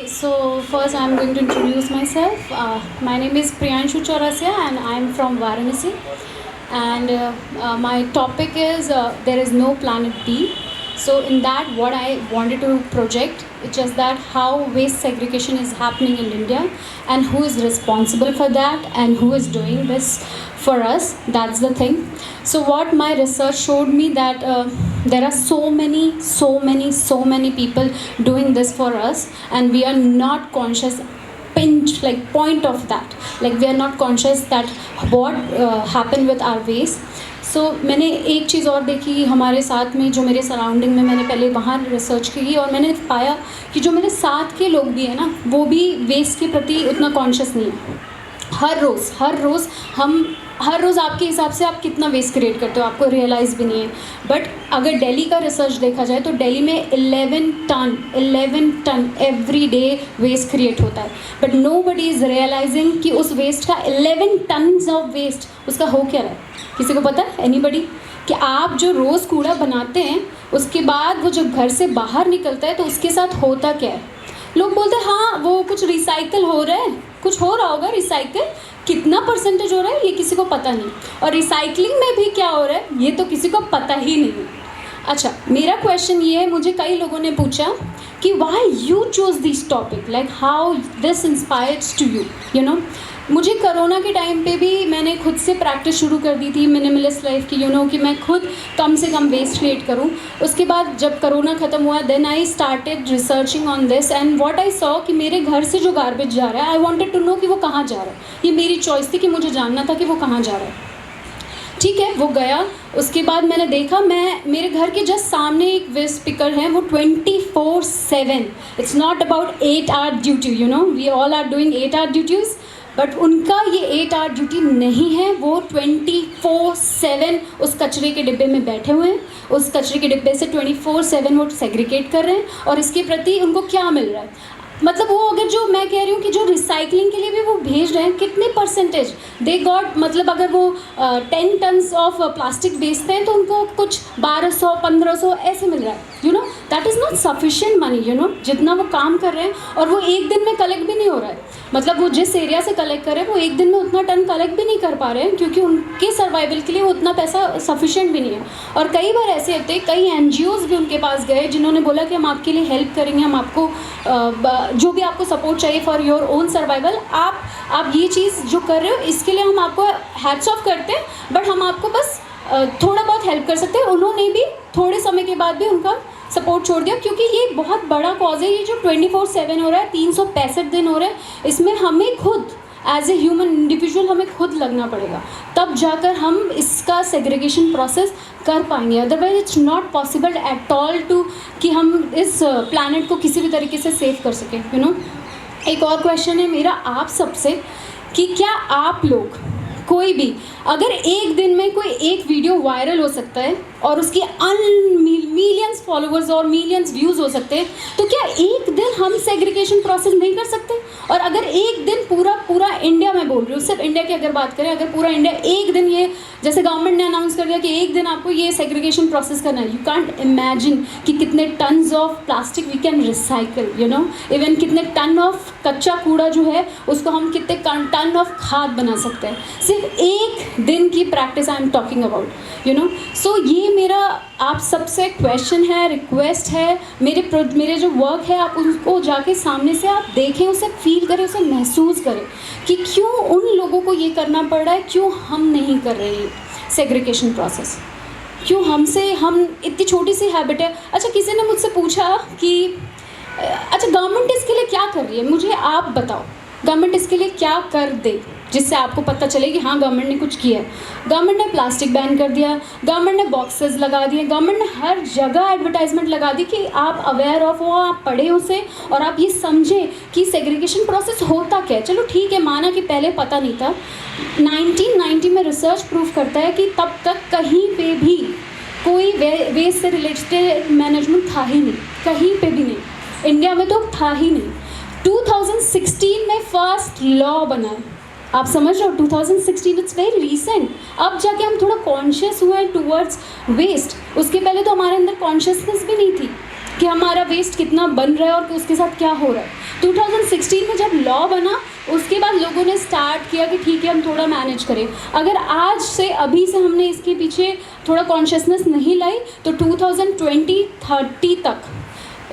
So first I'm going to introduce myself. My name is Priyanshu Chaurasia and I'm from Varanasi. And my topic is there is no planet B. So in that what I wanted to project it's just that how waste segregation is happening in India and who is responsible for that and who is doing this for us. That's the thing. So what my research showed me that there are so many people doing this for us and we are not conscious pinch like point of that, like we are not conscious that what happened with our waste. सो मैंने एक चीज़ और देखी हमारे साथ में जो मेरे surrounding में, मैंने पहले वहाँ रिसर्च की और मैंने पाया कि जो मेरे साथ के लोग भी हैं ना वो भी वेस्ट के प्रति उतना कॉन्शियस नहीं है. हर रोज़ आपके हिसाब से आप कितना वेस्ट क्रिएट करते हो आपको रियलाइज़ भी नहीं है. बट अगर दिल्ली का रिसर्च देखा जाए तो दिल्ली में 11 ton every day waste create होता है. बट नोबडी इज़ रियलाइजिंग कि उस वेस्ट का 11 टन्स ऑफ वेस्ट उसका हो क्या रहा है. किसी को पता है एनीबडी कि आप जो रोज़ कूड़ा बनाते हैं उसके बाद वो जब घर से बाहर निकलता है तो उसके साथ होता क्या है. लोग बोलते हैं हाँ वो कुछ रिसाइकल हो रहा है, कुछ हो रहा होगा रिसाइकल, कितना परसेंटेज हो रहा है ये किसी को पता नहीं. और रिसाइकलिंग में भी क्या हो रहा है ये तो किसी को पता ही नहीं. अच्छा, मेरा क्वेश्चन ये है, मुझे कई लोगों ने पूछा कि why you choose this topic, like how this inspires to you know. मुझे कोरोना के टाइम पे भी मैंने खुद से प्रैक्टिस शुरू कर दी थी मिनिमलिस्ट लाइफ की, कि मैं खुद कम से कम वेस्ट क्रिएट करूं. उसके बाद जब कोरोना ख़त्म हुआ then I started researching on this and what I saw कि मेरे घर से जो गार्बेज जा रहा है आई वांटेड टू नो कि वो कहाँ जा रहा है. ये मेरी चॉइस थी कि मुझे जानना था कि वो कहाँ जा रहा है. ठीक है, वो गया. उसके बाद मैंने देखा मेरे घर के जस्ट सामने एक वेस्ट पिकर है, वो 24/7. It's not about 8 hour duty, we all are doing 8 hour duties, but उनका ये 8 आवर ड्यूटी नहीं है. वो 24/7 उस कचरे के डिब्बे में बैठे हुए हैं. उस कचरे के डिब्बे से 24/7 वो सेग्रीगेट कर रहे हैं. और इसके प्रति उनको क्या मिल रहा है, मतलब वो अगर जो मैं कह रही हूँ कि जो रिसाइकलिंग के लिए भी वो भेज रहे हैं कितने परसेंटेज दे गॉट, मतलब अगर वो 10 टन्स ऑफ प्लास्टिक बेचते हैं तो उनको कुछ 1200-1500 ऐसे मिल रहा है. That is not sufficient money, जितना वो काम कर रहे हैं. और वो एक दिन में कलेक्ट भी नहीं हो रहा है, मतलब वो जिस एरिया से कलेक्ट कर रहे हैं वो एक दिन में उतना टन कलेक्ट भी नहीं कर पा रहे हैं क्योंकि उनके सर्वाइवल के लिए वो उतना पैसा सफिशिएंट भी नहीं है. और कई बार ऐसे होते हैं, कई NGOs भी उनके पास गए जिन्होंने बोला कि हम आपके लिए हेल्प करेंगे, हम आपको जो भी आपको सपोर्ट चाहिए फॉर योर ओन सर्वाइवल, आप ये चीज़ जो कर रहे हो इसके लिए हम आपको हैट्स ऑफ करते हैं, बट हम आपको बस थोड़ा बहुत हेल्प कर सकते हैं. उन्होंने भी थोड़े समय के बाद भी उनका सपोर्ट छोड़ दिया क्योंकि ये बहुत बड़ा कॉज है. ये जो 24/7 हो रहा है, 365 दिन हो रहे हैं, इसमें हमें खुद एज ए ह्यूमन इंडिविजुअल हमें खुद लगना पड़ेगा, तब जाकर हम इसका सेग्रीगेशन प्रोसेस कर पाएंगे. Otherwise it's not possible at all to कि हम इस प्लैनेट को किसी भी तरीके से सेव कर सकें. एक और क्वेश्चन है मेरा आप सबसे कि क्या आप लोग कोई भी अगर एक दिन में कोई एक वीडियो वायरल हो सकता है और उसकी मिलियंस फॉलोअर्स और मिलियंस व्यूज़ हो सकते हैं, तो क्या एक दिन हम सेग्रीगेशन प्रोसेस नहीं कर सकते. और अगर एक दिन पूरा इंडिया, मैं बोल रही हूँ सिर्फ इंडिया की अगर बात करें, अगर पूरा इंडिया एक दिन ये जैसे गवर्नमेंट ने अनाउंस कर दिया कि एक दिन आपको ये सेग्रीगेशन प्रोसेस करना है, यू कांट इमेजिन कि कितने tons of plastic we can recycle, even कितने टन ऑफ कच्चा कूड़ा जो है उसको हम कितने टन ऑफ खाद बना सकते हैं सिर्फ एक दिन की practice I am talking about. So ये मेरा आप सबसे क्वेश्चन है, रिक्वेस्ट है, मेरे जो वर्क है आप उनको जाके सामने से आप देखें, उसे फील करें, उसे महसूस करें कि क्यों उन लोगों को ये करना पड़ रहा है, क्यों हम नहीं कर रहे हैं सेग्रीगेशन प्रोसेस, क्यों हम इतनी छोटी सी हैबिट है. अच्छा, किसी ने मुझसे पूछा कि अच्छा गवर्नमेंट इसके लिए क्या कर रही है, मुझे आप बताओ गवर्नमेंट इसके लिए क्या कर दे जिससे आपको पता चले कि हाँ गवर्नमेंट ने कुछ किया है. गवर्नमेंट ने प्लास्टिक बैन कर दिया, गवर्नमेंट ने बॉक्सेस लगा दिए, गवर्नमेंट ने हर जगह एडवर्टाइजमेंट लगा दी कि आप अवेयर ऑफ हो, आप पढ़े उसे और आप ये समझें कि सेग्रीगेशन प्रोसेस होता क्या है. चलो ठीक है, माना कि पहले पता नहीं था. 1990 में रिसर्च प्रूव करता है कि तब तक कहीं पे भी कोई वेस्ट से रिलेटेड मैनेजमेंट था ही नहीं, कहीं पे भी नहीं, इंडिया में तो था ही नहीं. 2016 में फर्स्ट लॉ बना है, आप समझ रहे हो 2016, इट्स वेरी रीसेंट. अब जाके हम थोड़ा कॉन्शियस हुए हैं टूवर्ड्स वेस्ट. उसके पहले तो हमारे अंदर कॉन्शियसनेस भी नहीं थी कि हमारा वेस्ट कितना बन रहा है और उसके साथ क्या हो रहा है. 2016 में जब लॉ बना उसके बाद लोगों ने स्टार्ट किया कि ठीक है हम थोड़ा मैनेज करें। अगर आज से अभी से हमने इसके पीछे थोड़ा कॉन्शियसनेस नहीं लाई तो 2020-30 तक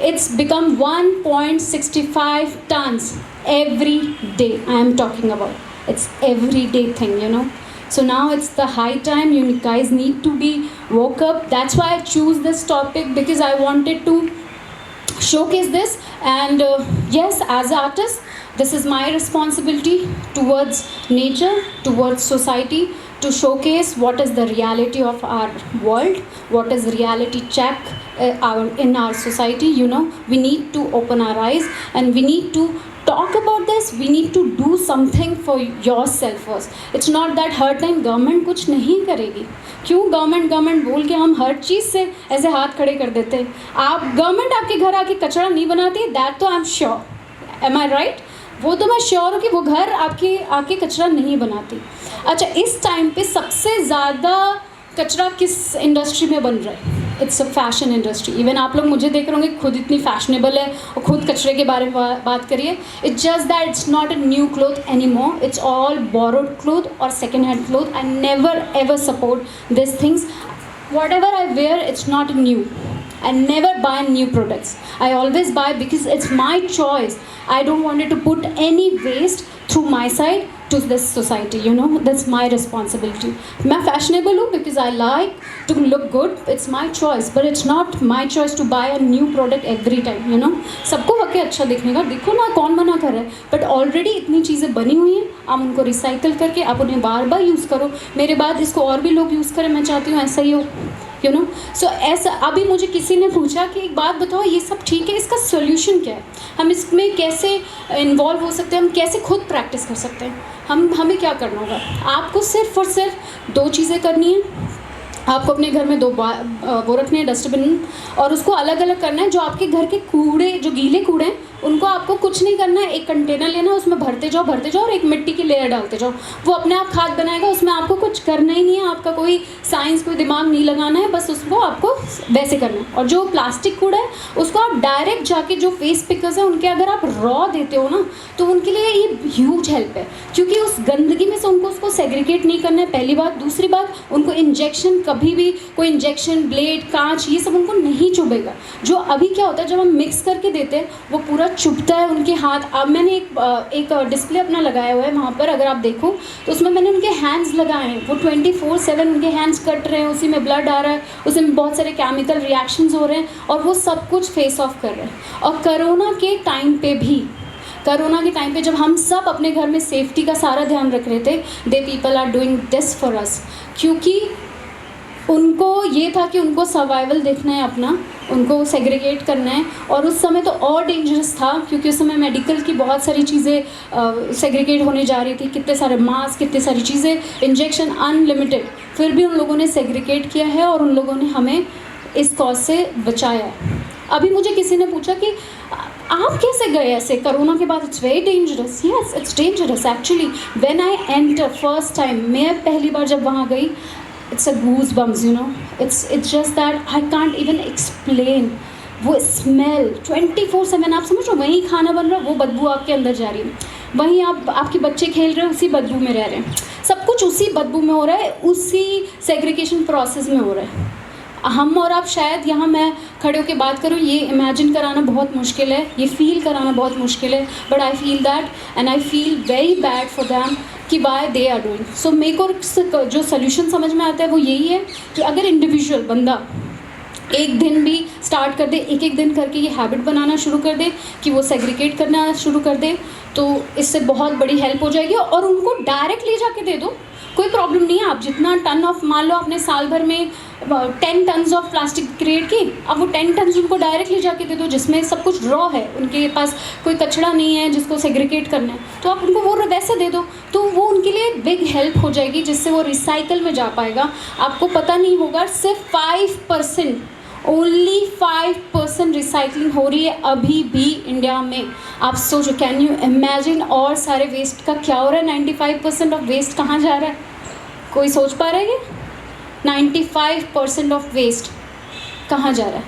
it's become 1.65 tons every day. I am talking about it's everyday thing, you know. So now it's the high time you guys need to be woke up. That's why I choose this topic, because I wanted to showcase this. And yes, as an artist, this is my responsibility towards nature, towards society, to showcase what is the reality of our world, what is reality check in our society. You know, we need to open our eyes and we need to talk about this. We need to do something for yourself first. It's not that her time government कुछ नहीं करेगी। क्यों government बोल के हम हर चीज़ से ऐसे हाथ खड़े कर देते हैं। आप गवर्नमेंट आपके घर आके कचरा नहीं बनाती, दैट तो I am sure, am I right? वो तो मैं श्योर हूँ कि वो घर आपके आके कचरा नहीं बनाती। अच्छा, इस टाइम पे सबसे ज़्यादा कचरा किस इंडस्ट्री में बन रहा है? It's a fashion industry. Even आप लोग मुझे देख रहे होंगे, खुद इतनी फैशनेबल है और खुद कचरे के बारे में बात करिए। It's just that it's not a new cloth anymore, it's all borrowed cloth और second hand cloth. I never ever support this things. Whatever I wear, it's not new. I never buy new products. I always buy because it's my choice. I don't want to put any waste through my side to this society, you know. That's my responsibility. मैं fashionable हूँ because I like to look good. It's my choice, but it's not my choice to buy a new product every time, you know. सबको हक है अच्छा दिखने का, देखो ना कौन मना कर रहा है, but already इतनी चीज़ें बनी हुई हैं, आप उनको रिसाइकल करके आप उन्हें बार बार यूज़ करो। मेरे बाद इसको और भी लोग यूज़ करें, मैं चाहती हूँ ऐसा ही हो, यू नो। सो ऐसा अभी मुझे किसी ने पूछा कि एक बात बताओ, ये सब ठीक है, इसका सोल्यूशन क्या है, हम इसमें कैसे इन्वॉल्व हो सकते हैं, हम कैसे खुद प्रैक्टिस कर सकते हैं, हमें क्या करना होगा? आपको सिर्फ और सिर्फ दो चीज़ें करनी है। आपको अपने घर में वो रखने हैं डस्टबिन, और उसको अलग अलग करना है। जो आपके घर के कूड़े, जो गीले कूड़े हैं, उनको आपको कुछ नहीं करना है, एक कंटेनर लेना है, उसमें भरते जाओ और एक मिट्टी की लेयर डालते जाओ, वो अपने आप खाद बनाएगा। उसमें आपको कुछ करना ही नहीं है, आपका कोई साइंस, कोई दिमाग नहीं लगाना है, बस उसको आपको वैसे करना है। और जो प्लास्टिक कूड़ा है उसको आप डायरेक्ट जाके, जो फेस पिकर्स हैं उनके अगर आप रॉ देते हो ना, तो उनके लिए ये ह्यूज हेल्प है, क्योंकि उस गंदगी में से उनको उसको सेग्रीगेट नहीं करना है, पहली बात। दूसरी बात, उनको इंजेक्शन, कभी भी कोई इंजेक्शन, ब्लेड, कांच, ये सब उनको नहीं चुभेगा। जो अभी क्या होता है, जब हम मिक्स करके देते हैं वो पूरा चुभता है उनके हाथ। अब मैंने एक डिस्प्ले अपना लगाया हुआ है वहाँ पर, अगर आप देखो तो उसमें मैंने उनके हैंड्स लगाए हैं, वो 24/7 उनके हैंड्स कट रहे हैं, उसी में ब्लड आ रहा है, उसी में बहुत सारे केमिकल रिएक्शंस हो रहे हैं, और वो सब कुछ फेस ऑफ कर रहे हैं। और कोरोना के टाइम पे जब हम सब अपने घर में सेफ्टी का सारा ध्यान रख रहे थे, they people are doing this for us, क्योंकि उनको ये था कि उनको सर्वाइवल देखना है अपना, उनको सेग्रीगेट करना है। और उस समय तो और डेंजरस था, क्योंकि उस समय मेडिकल की बहुत सारी चीज़ें सेग्रीगेट होने जा रही थी, कितने सारे मास्क, कितनी सारी चीज़ें, इंजेक्शन अनलिमिटेड। फिर भी उन लोगों ने सेग्रीगेट किया है और उन लोगों ने हमें इस कॉज से बचाया है। अभी मुझे किसी ने पूछा कि आप कैसे गए ऐसे कोरोना के बाद? It's very dangerous. Yes, it's dangerous actually. When I enter first time, मैं पहली बार जब वहाँ गई, it's a goosebumps, you know. It's just that I can't even explain. वो स्मेल 24/7, आप समझ लो, वहीं खाना बन रहा है, वो बदबू आपके अंदर जा रही है, वहीं आपके बच्चे खेल रहे हैं, उसी बदबू में रह रहे हैं, सब कुछ उसी बदबू में हो रहा है, उसी सेग्रीगेशन प्रोसेस में हो रहा है। हम और आप शायद, यहाँ मैं खड़े होकर बात करूँ, ये इमेजिन कराना बहुत मुश्किल है, ये फील कराना बहुत मुश्किल है, but I feel that and I feel very bad for them कि वाई दे आर डूइंग। सो मेरे को जो सोल्यूशन समझ में आता है वो यही है कि अगर इंडिविजुअल बंदा एक दिन भी स्टार्ट कर दे, एक दिन करके ये हैबिट बनाना शुरू कर दे कि वो सेग्रीगेट करना शुरू कर दे, तो इससे बहुत बड़ी हेल्प हो जाएगी। और उनको डायरेक्ट ले जाके दे दो, कोई प्रॉब्लम नहीं है। आप जितना टन ऑफ, मान लो आपने साल भर में 10 टन्स ऑफ प्लास्टिक क्रिएट की, अब वो 10 टन्स उनको डायरेक्ट ले जाके दे दो, जिसमें सब कुछ रॉ है, उनके पास कोई कचरा नहीं है जिसको सेग्रीगेट करना है, तो आप उनको वो वैसे दे दो, तो वो उनके लिए बिग हेल्प हो जाएगी, जिससे वो रिसाइकल में जा पाएगा। आपको पता नहीं होगा, सिर्फ 5%, ओनली 5% रिसाइकलिंग हो रही है अभी भी इंडिया में। आप सोचो, कैन यू इमेजिन? और सारे वेस्ट का क्या हो रहा है? 95% ऑफ वेस्ट कहाँ जा रहा है? कोई सोच पा रहा है? 95% ऑफ वेस्ट कहाँ जा रहा है?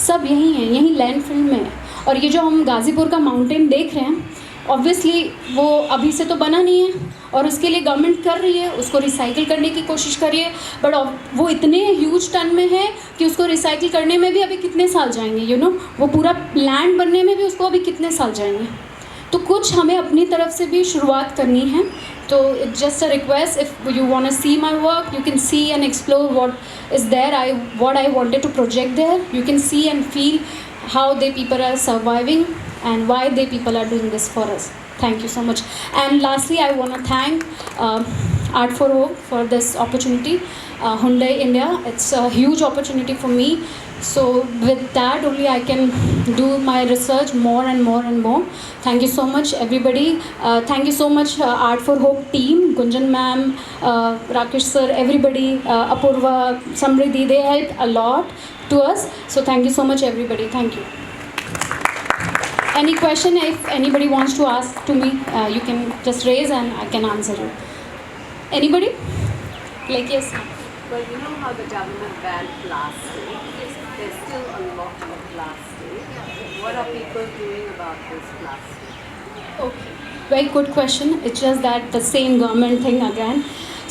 सब यहीं है, यहीं लैंडफिल में है। और ये जो हम गाज़ीपुर का माउंटेन देख रहे हैं, ऑब्वियसली वो अभी से तो बना नहीं है, और उसके लिए गवर्नमेंट कर रही है, उसको रिसाइकिल करने की कोशिश कर रही है, बट वो इतने ह्यूज टन में है कि उसको रिसाइकिल करने में भी अभी कितने साल जाएंगे, यू नो, वो पूरा लैंड बनने में भी उसको अभी कितने साल जाएंगे। तो कुछ हमें अपनी तरफ से भी शुरुआत करनी है। तो it's just a request, if you want to see my work, you can see and explore what is there, what I wanted to project there, you can see and feel how they people are surviving and why they people are doing this for us. Thank you so much. And lastly, I want to thank Art for Hope for this opportunity. Hyundai India, it's a huge opportunity for me. So with that only I can do my research more and more and more. Thank you so much everybody. Thank you so much Art for Hope team, Gunjan ma'am, Rakesh sir, everybody, Apurva, Samriddhi, they helped a lot to us. So thank you so much everybody. Thank you. Any question if anybody wants to ask to me, you can just raise and I can answer you. Anybody? Like yes. Well, you know how the government banned plastic? There's still a lot of plastic. What are people doing about this plastic? Okay, very good question. It's just that the same government thing again.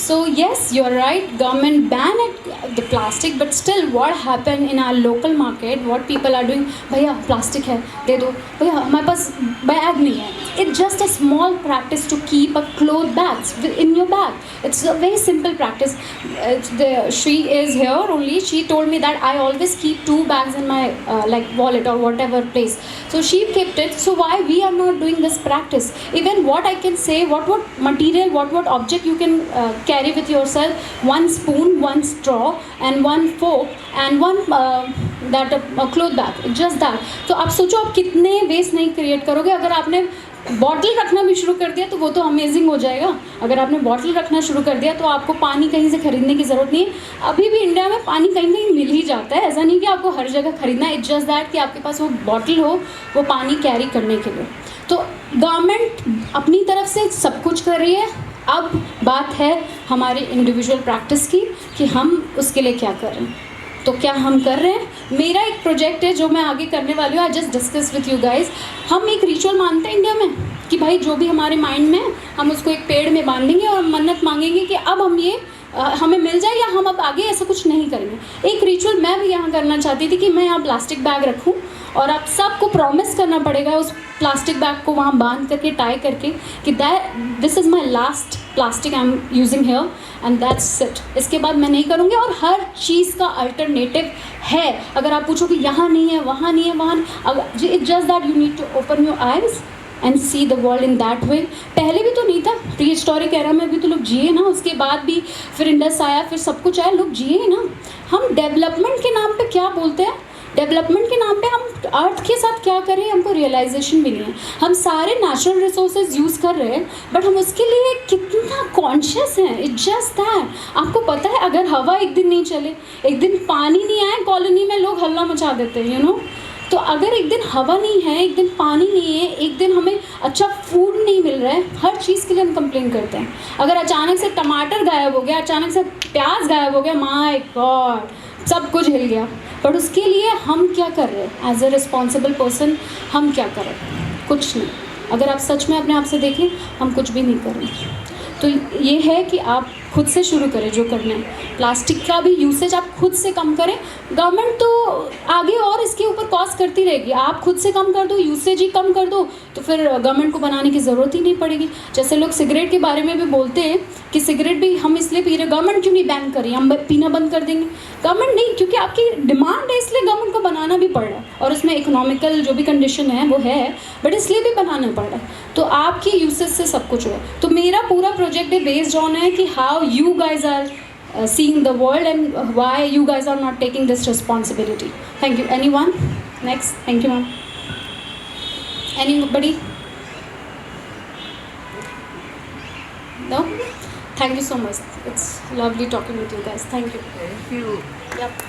So yes, you're right, government banned the plastic, but still what happened in our local market, what people are doing, भैया plastic है दे दो, भैया हमारे पास bag नहीं है. It's just a small practice to keep a cloth bags in your bag. It's a very simple practice. She is here only, she told me that I always keep 2 bags in my like wallet or whatever place. So she kept it. So why we are not doing this practice? Even what I can say, what material, what object you can carry with yourself, 1 spoon, 1 straw and 1 fork and 1 cloth bag, just that. तो आप सोचो आप कितने waste नहीं create करोगे. अगर आपने bottle रखना भी शुरू कर दिया तो वो तो अमेजिंग हो जाएगा. अगर आपने बॉटल रखना शुरू कर दिया तो आपको पानी कहीं से खरीदने की ज़रूरत नहीं है. अभी भी इंडिया में पानी कहीं कहीं मिल ही जाता है, ऐसा नहीं कि आपको हर जगह खरीदना है. इट्स जस्ट दैट कि आपके पास वो बॉटल हो वो पानी कैरी करने के लिए. तो गवर्नमेंट अपनी तरफ से सब कुछ कर रही है. अब बात है हमारे इंडिविजुअल प्रैक्टिस की कि हम उसके लिए क्या कर रहे हैं. तो क्या हम कर रहे हैं? मेरा एक प्रोजेक्ट है जो मैं आगे करने वाली हूँ. I just discuss with you guys. हम एक रिचुअल मानते हैं इंडिया में कि भाई जो भी हमारे माइंड में है हम उसको एक पेड़ में बांधेंगे और मन्नत मांगेंगे कि अब हम ये हमें मिल जाए या हम अब आगे ऐसा कुछ नहीं करेंगे. एक रिचुअल मैं भी यहाँ करना चाहती थी कि मैं यहाँ प्लास्टिक बैग रखूँ और आप सबको प्रॉमिस करना पड़ेगा उस प्लास्टिक बैग को वहाँ बांध करके टाई करके कि this is my last plastic I am using here and that's it. इसके बाद मैं नहीं करूँगी. और हर चीज़ का अल्टरनेटिव है. अगर आप पूछो कि यहाँ नहीं है, वहाँ नहीं है, वहाँ, it's just that you need to open your eyes and see the world in that way. पहले भी तो नहीं था. प्री हिस्टोरिक एरा में भी तो लोग जिए ना. उसके बाद भी फिर इंडस आया, फिर सब कुछ आया, लोग जिए ना. हम डेवलपमेंट के नाम पे क्या बोलते हैं? डेवलपमेंट के नाम पे हम अर्थ के साथ क्या कर रहे हैं हमको रियलाइजेशन भी नहीं है. हम सारे नेचुरल रिसोर्सेज यूज़ कर रहे हैं बट हम उसके लिए कितना कॉन्शियस हैं. It's just that. आपको पता है अगर हवा एक दिन नहीं चले, एक दिन पानी नहीं आए, कॉलोनी में लोग हल्ला मचा देते हैं, यू नो. तो अगर एक दिन हवा नहीं है, एक दिन पानी नहीं है, एक दिन हमें अच्छा फूड नहीं मिल रहा है, हर चीज़ के लिए हम कंप्लेन करते हैं. अगर अचानक से टमाटर गायब हो गया, अचानक से प्याज गायब हो गया, माय गॉड सब कुछ हिल गया. बट उसके लिए हम क्या कर रहे हैं एज अ रिस्पॉन्सिबल पर्सन? हम क्या कर रहे हैं? कुछ नहीं. अगर आप सच में अपने आप से देखें हम कुछ भी नहीं कर रहे. तो ये है कि आप खुद से शुरू करें जो करना है. प्लास्टिक का भी यूसेज आप खुद से कम करें. गवर्नमेंट तो आगे और इसके ऊपर कॉस्ट करती रहेगी. आप खुद से कम कर दो, यूसेज ही कम कर दो, तो फिर गवर्नमेंट को बनाने की ज़रूरत ही नहीं पड़ेगी. जैसे लोग सिगरेट के बारे में भी बोलते हैं कि सिगरेट भी हम इसलिए पी रहे, गवर्नमेंट क्यों नहीं बैन करें, हम पीना बंद कर देंगे. गवर्नमेंट नहीं, क्योंकि आपकी डिमांड है इसलिए गवर्नमेंट को बनाना भी पड़ रहा है. और उसमें इकोनॉमिकल जो भी कंडीशन है वो है, बट इसलिए भी बनाना पड़ रहा है. तो आपकी यूसेज से सब कुछ हुआ. तो मेरा पूरा प्रोजेक्ट है बेस्ड ऑन है कि how you guys are seeing the world and why you guys are not taking this responsibility. Thank you. Anyone? Next. Thank you, ma'am. Anybody? No? Thank you so much. It's lovely talking with you guys. Thank you. Thank you. Yep.